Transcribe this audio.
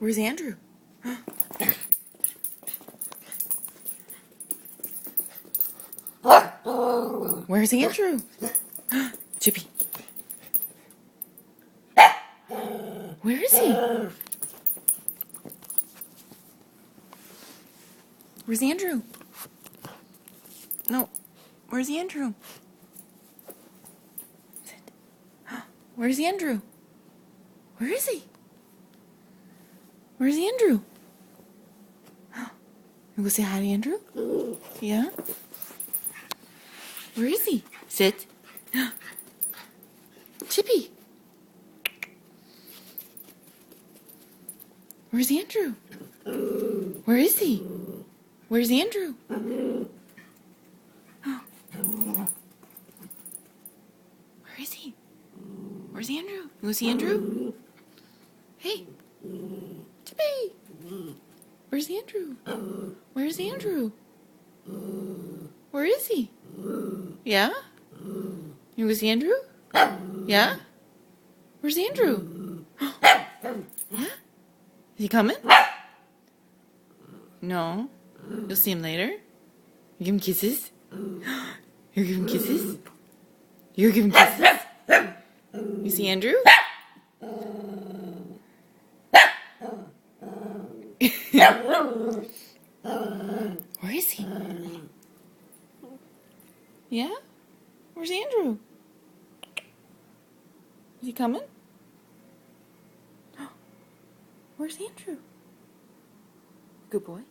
Where's Andrew? Where's Andrew? Chippy. Where is he? Where's Andrew? No. Where's Andrew? Where's Andrew? Where is he? Where's Andrew? You go say hi to Andrew? Yeah? Where is he? Sit. Chippy. Where's Andrew? Where is he? Where's Andrew? Where is he? Where's Andrew? You want to see Andrew? Hey. Chippy. Where's Andrew? Where's Andrew? Where is he? Yeah? You want to see Andrew? Yeah? Where's Andrew? Yeah? Is he coming? No. You'll see him later? You give him kisses? You give him kisses? You give him kisses? You see Andrew? Where is he? Yeah? Where's Andrew? Is he coming? Where's Andrew? Good boy.